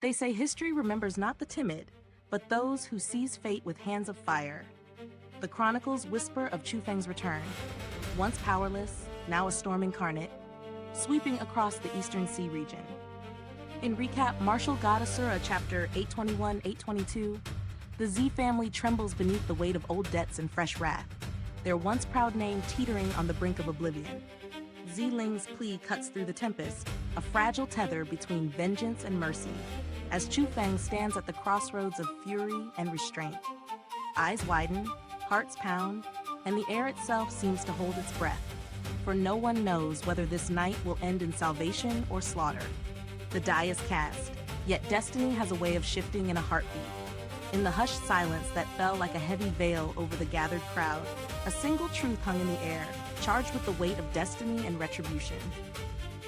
They say history remembers not the timid, but those who seize fate with hands of fire. The chronicles whisper of Chu Feng's return, once powerless, now a storm incarnate, sweeping across the Eastern Sea region. In recap, Martial God Asura chapter 821-822, the Z family trembles beneath the weight of old debts and fresh wrath, their once proud name teetering on the brink of oblivion. Ling's plea cuts through the tempest, a fragile tether between vengeance and mercy, as Chu Feng stands at the crossroads of fury and restraint. Eyes widen, hearts pound, and the air itself seems to hold its breath, for no one knows whether this night will end in salvation or slaughter. The die is cast, yet destiny has a way of shifting in a heartbeat. In the hushed silence that fell like a heavy veil over the gathered crowd, a single truth hung in the air, charged with the weight of destiny and retribution.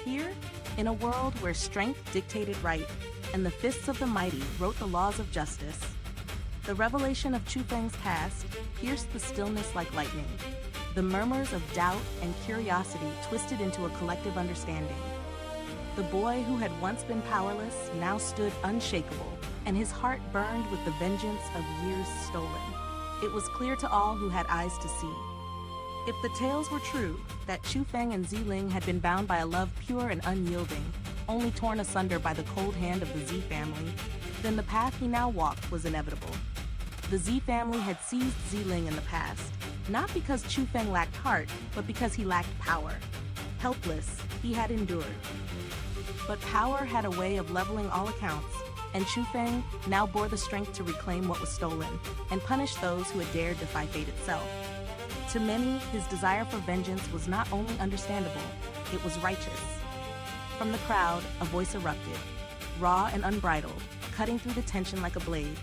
Here, in a world where strength dictated right, and the fists of the mighty wrote the laws of justice, the revelation of Chu Feng's past pierced the stillness like lightning. The murmurs of doubt and curiosity twisted into a collective understanding. The boy who had once been powerless now stood unshakable, and his heart burned with the vengeance of years stolen. It was clear to all who had eyes to see. If the tales were true, that Chu Feng and Ling had been bound by a love pure and unyielding, only torn asunder by the cold hand of the Z family, then the path he now walked was inevitable. The Z family had seized Ling in the past, not because Chu Feng lacked heart, but because he lacked power. Helpless, he had endured. But power had a way of leveling all accounts, and Chu Feng now bore the strength to reclaim what was stolen and punish those who had dared defy fate itself. To many, his desire for vengeance was not only understandable, it was righteous. From the crowd, a voice erupted, raw and unbridled, cutting through the tension like a blade.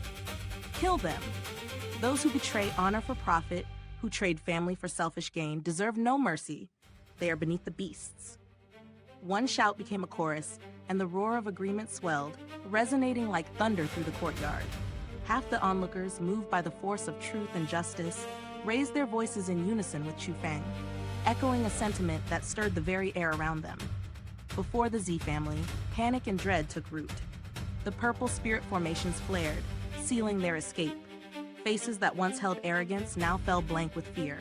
Kill them! Those who betray honor for profit, who trade family for selfish gain, deserve no mercy. They are beneath the beasts. One shout became a chorus, and the roar of agreement swelled, resonating like thunder through the courtyard. Half the onlookers, moved by the force of truth and justice, raised their voices in unison with Chu Feng, echoing a sentiment that stirred the very air around them. Before the Z family, panic and dread took root. The purple spirit formations flared, sealing their escape. Faces that once held arrogance now fell blank with fear.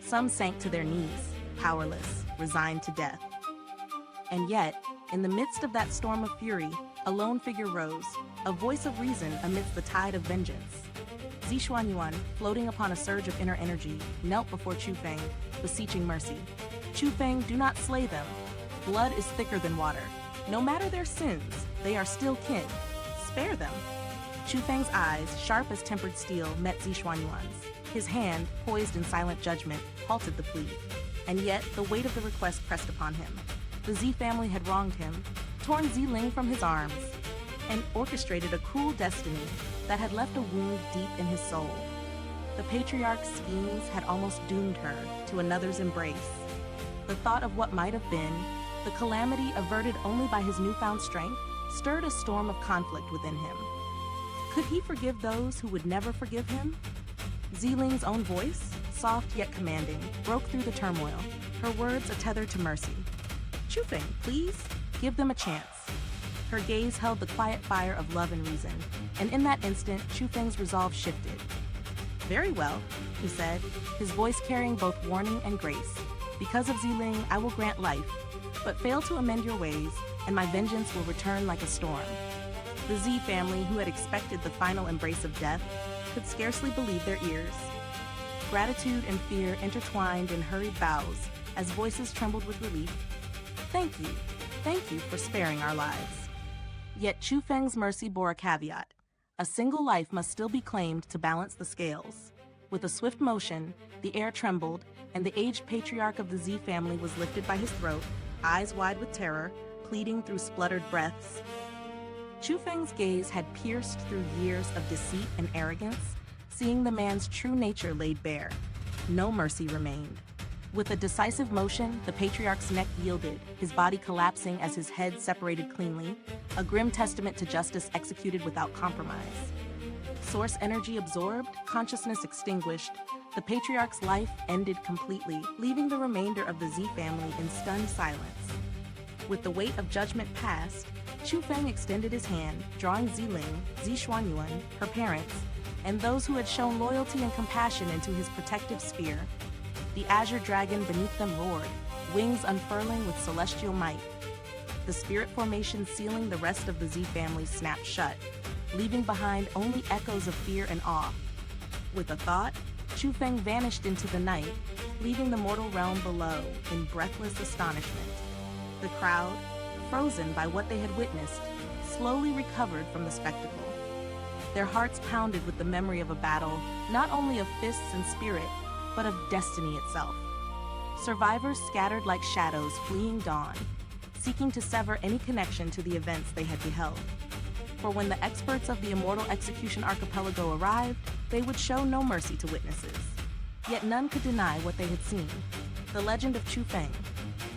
Some sank to their knees, powerless, resigned to death. And yet, in the midst of that storm of fury, a lone figure rose, a voice of reason amidst the tide of vengeance. Xianxia, floating upon a surge of inner energy, knelt before Chu Feng, beseeching mercy. Chu Feng, do not slay them. Blood is thicker than water. No matter their sins, they are still kin. Spare them. Chu Feng's eyes, sharp as tempered steel, met Xianxia's. His hand, poised in silent judgment, halted the plea. And yet, the weight of the request pressed upon him. The Z family had wronged him, torn Ling from his arms, and orchestrated a cruel destiny that had left a wound deep in his soul. The patriarch's schemes had almost doomed her to another's embrace. The thought of what might have been, the calamity averted only by his newfound strength, stirred a storm of conflict within him. Could he forgive those who would never forgive him? Ling's own voice, soft yet commanding, broke through the turmoil, her words a tether to mercy. Chu Feng, please, give them a chance. Her gaze held the quiet fire of love and reason, and in that instant, Chu Feng's resolve shifted. Very well, he said, his voice carrying both warning and grace. Because of Ling, I will grant life, but fail to amend your ways, and my vengeance will return like a storm. The Z family, who had expected the final embrace of death, could scarcely believe their ears. Gratitude and fear intertwined in hurried bows as voices trembled with relief. Thank you for sparing our lives. Yet Chu Feng's mercy bore a caveat. A single life must still be claimed to balance the scales. With a swift motion, the air trembled, and the aged patriarch of the Z family was lifted by his throat, eyes wide with terror, pleading through spluttered breaths. Chu Feng's gaze had pierced through years of deceit and arrogance, seeing the man's true nature laid bare. No mercy remained. With a decisive motion, the patriarch's neck yielded, his body collapsing as his head separated cleanly, a grim testament to justice executed without compromise. Source energy absorbed, consciousness extinguished, the patriarch's life ended completely, leaving the remainder of the Z family in stunned silence. With the weight of judgment past, Chu Feng extended his hand, drawing Ling, Xuanyuan, her parents, and those who had shown loyalty and compassion into his protective sphere. The azure dragon beneath them roared, wings unfurling with celestial might. The spirit formation sealing the rest of the Z family snapped shut, leaving behind only echoes of fear and awe. With a thought, Chu Feng vanished into the night, leaving the mortal realm below in breathless astonishment. The crowd, frozen by what they had witnessed, slowly recovered from the spectacle. Their hearts pounded with the memory of a battle, not only of fists and spirit, but of destiny itself. Survivors scattered like shadows fleeing dawn, seeking to sever any connection to the events they had beheld. For when the experts of the immortal execution archipelago arrived, they would show no mercy to witnesses. Yet none could deny what they had seen. The legend of Chu Feng,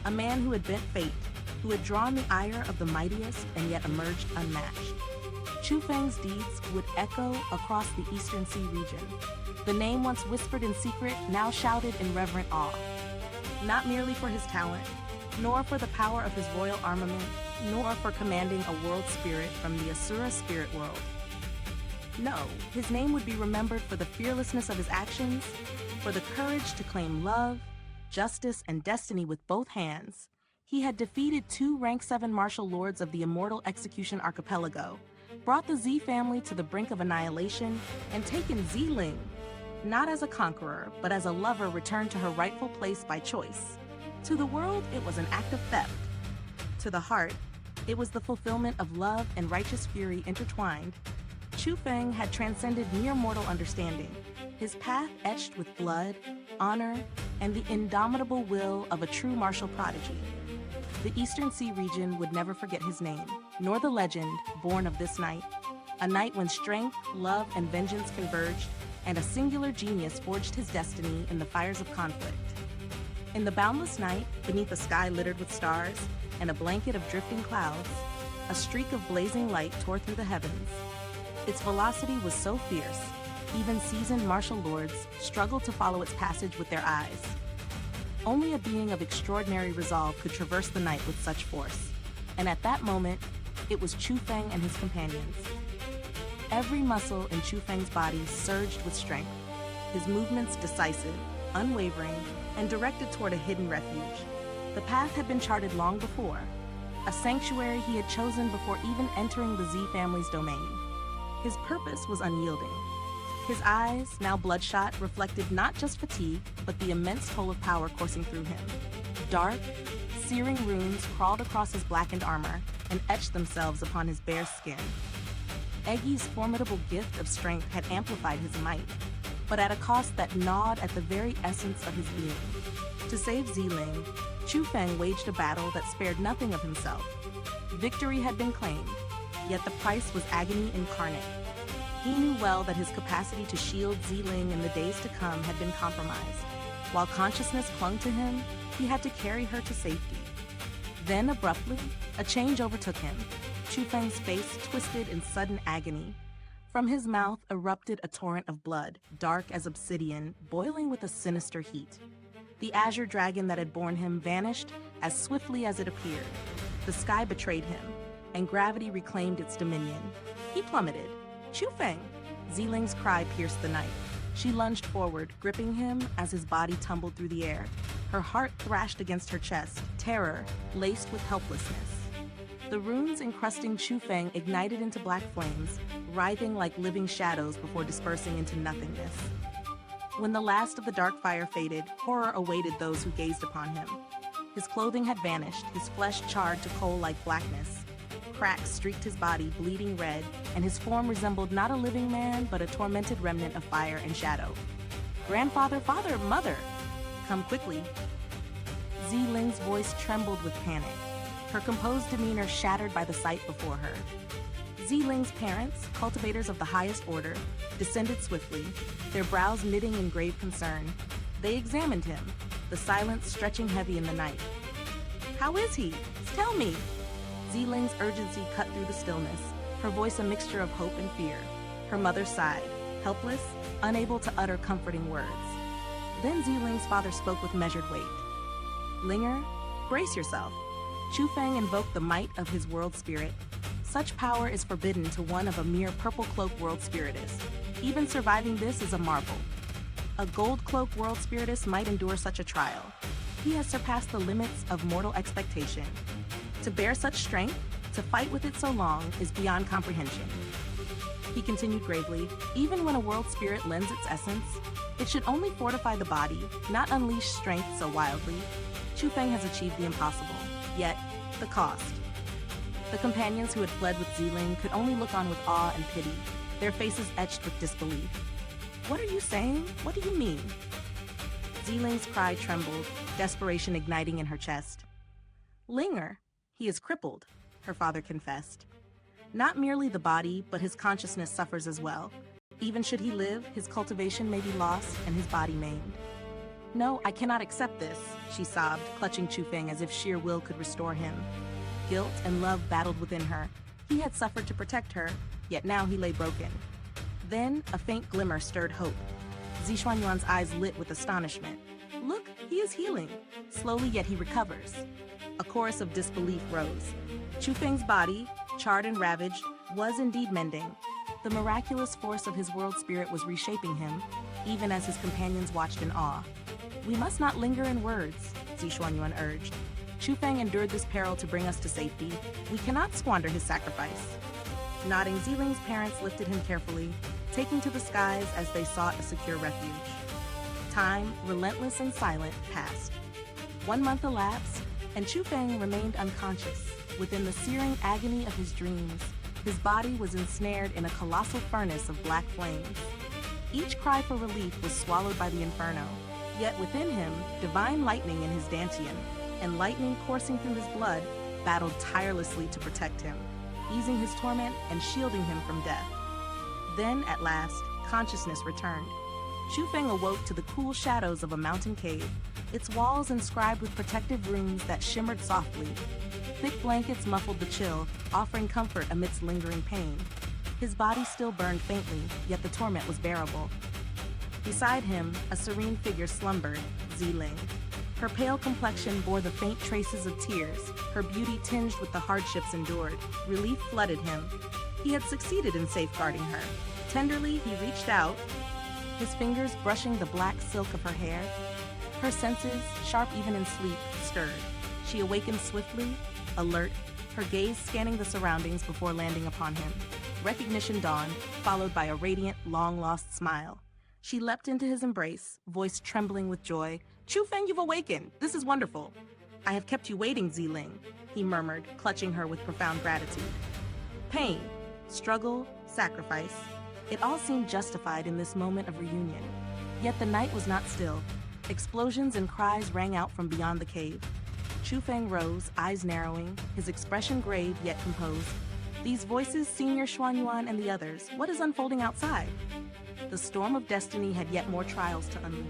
a man who had bent fate, who had drawn the ire of the mightiest and yet emerged unmatched. Chu Feng's deeds would echo across the Eastern Sea region. The name once whispered in secret, now shouted in reverent awe. Not merely for his talent, nor for the power of his royal armament, nor for commanding a world spirit from the Asura spirit world. No, his name would be remembered for the fearlessness of his actions, for the courage to claim love, justice, and destiny with both hands. He had defeated 2 rank 7 martial lords of the immortal execution archipelago, brought the Z family to the brink of annihilation, and taken Ling, not as a conqueror, but as a lover returned to her rightful place by choice. To the world, it was an act of theft. To the heart, it was the fulfillment of love and righteous fury intertwined. Chu Feng had transcended mere mortal understanding, his path etched with blood, honor, and the indomitable will of a true martial prodigy. The Eastern Sea region would never forget his name, nor the legend born of this night, a night when strength, love, and vengeance converged, and a singular genius forged his destiny in the fires of conflict. In the boundless night, beneath a sky littered with stars and a blanket of drifting clouds, a streak of blazing light tore through the heavens. Its velocity was so fierce, even seasoned martial lords struggled to follow its passage with their eyes. Only a being of extraordinary resolve could traverse the night with such force, and at that moment, it was Chu Feng and his companions. Every muscle in Chu Feng's body surged with strength, his movements decisive, unwavering, and directed toward a hidden refuge. The path had been charted long before, a sanctuary he had chosen before even entering the Z family's domain. His purpose was unyielding. His eyes, now bloodshot, reflected not just fatigue, but the immense toll of power coursing through him. Dark, searing runes crawled across his blackened armor and etched themselves upon his bare skin. Eggy's formidable gift of strength had amplified his might, but at a cost that gnawed at the very essence of his being. To save Ling, Chu Feng waged a battle that spared nothing of himself. Victory had been claimed, yet the price was agony incarnate. He knew well that his capacity to shield Ling in the days to come had been compromised. While consciousness clung to him, he had to carry her to safety. Then, abruptly, a change overtook him. Chu Feng's face twisted in sudden agony. From his mouth erupted a torrent of blood, dark as obsidian, boiling with a sinister heat. The azure dragon that had borne him vanished as swiftly as it appeared. The sky betrayed him, and gravity reclaimed its dominion. He plummeted. Chu Feng! Ling's cry pierced the night. She lunged forward, gripping him as his body tumbled through the air. Her heart thrashed against her chest, terror laced with helplessness. The runes encrusting Chu Feng ignited into black flames, writhing like living shadows before dispersing into nothingness. When the last of the dark fire faded, horror awaited those who gazed upon him. His clothing had vanished, his flesh charred to coal-like blackness. Cracks streaked his body, bleeding red, and his form resembled not a living man, but a tormented remnant of fire and shadow. "Grandfather, father, mother! Come quickly." Ling's voice trembled with panic, her composed demeanor shattered by the sight before her. Ling's parents, cultivators of the highest order, descended swiftly, their brows knitting in grave concern. They examined him, the silence stretching heavy in the night. "How is he? Tell me!" Ling's urgency cut through the stillness, her voice a mixture of hope and fear. Her mother sighed, helpless, unable to utter comforting words. Then Ling's father spoke with measured weight. "Linger, brace yourself. Chu Feng invoked the might of his world spirit. Such power is forbidden to one of a mere purple cloak world spiritist. Even surviving this is a marvel. A gold cloak world spiritist might endure such a trial. He has surpassed the limits of mortal expectation. To bear such strength, to fight with it so long, is beyond comprehension. He continued gravely, even when a world spirit lends its essence, it should only fortify the body, not unleash strength so wildly. Chu Feng has achieved the impossible, yet, the cost. The companions who had fled with Ling could only look on with awe and pity, their faces etched with disbelief. What are you saying? What do you mean? Ling's cry trembled, desperation igniting in her chest. Linger, he is crippled, her father confessed. Not merely the body, but his consciousness suffers as well. Even should he live, his cultivation may be lost and his body maimed. No, I cannot accept this, she sobbed, clutching Chu Feng as if sheer will could restore him. Guilt and love battled within her. He had suffered to protect her, yet now he lay broken. Then, a faint glimmer stirred hope. Xianxia's eyes lit with astonishment. Look, he is healing. Slowly, yet he recovers. A chorus of disbelief rose. Chu Feng's body, charred and ravaged, was indeed mending. The miraculous force of his world spirit was reshaping him, even as his companions watched in awe. We must not linger in words, Xianxia urged. Chu Feng endured this peril to bring us to safety. We cannot squander his sacrifice. Nodding, Ling's parents lifted him carefully, taking to the skies as they sought a secure refuge. Time, relentless and silent, passed. 1 month elapsed, and Chu Feng remained unconscious. Within the searing agony of his dreams, his body was ensnared in a colossal furnace of black flames. Each cry for relief was swallowed by the inferno, yet within him, divine lightning in his dantian, and lightning coursing through his blood, battled tirelessly to protect him, easing his torment and shielding him from death. Then, at last, consciousness returned. Chu Feng awoke to the cool shadows of a mountain cave, its walls inscribed with protective runes that shimmered softly. Thick blankets muffled the chill, offering comfort amidst lingering pain. His body still burned faintly, yet the torment was bearable. Beside him, a serene figure slumbered, Ling. Her pale complexion bore the faint traces of tears, her beauty tinged with the hardships endured. Relief flooded him. He had succeeded in safeguarding her. Tenderly, he reached out, his fingers brushing the black silk of her hair. Her senses, sharp even in sleep, stirred. She awakened swiftly, alert, her gaze scanning the surroundings before landing upon him. Recognition dawned, followed by a radiant, long-lost smile. She leapt into his embrace, voice trembling with joy. Chu Feng, you've awakened! This is wonderful! I have kept you waiting, Ling, he murmured, clutching her with profound gratitude. Pain, struggle, sacrifice. It all seemed justified in this moment of reunion. Yet the night was not still. Explosions and cries rang out from beyond the cave. Chu Feng rose, eyes narrowing, his expression grave yet composed. These voices, Senior Xuanyuan and the others, what is unfolding outside? The storm of destiny had yet more trials to unleash.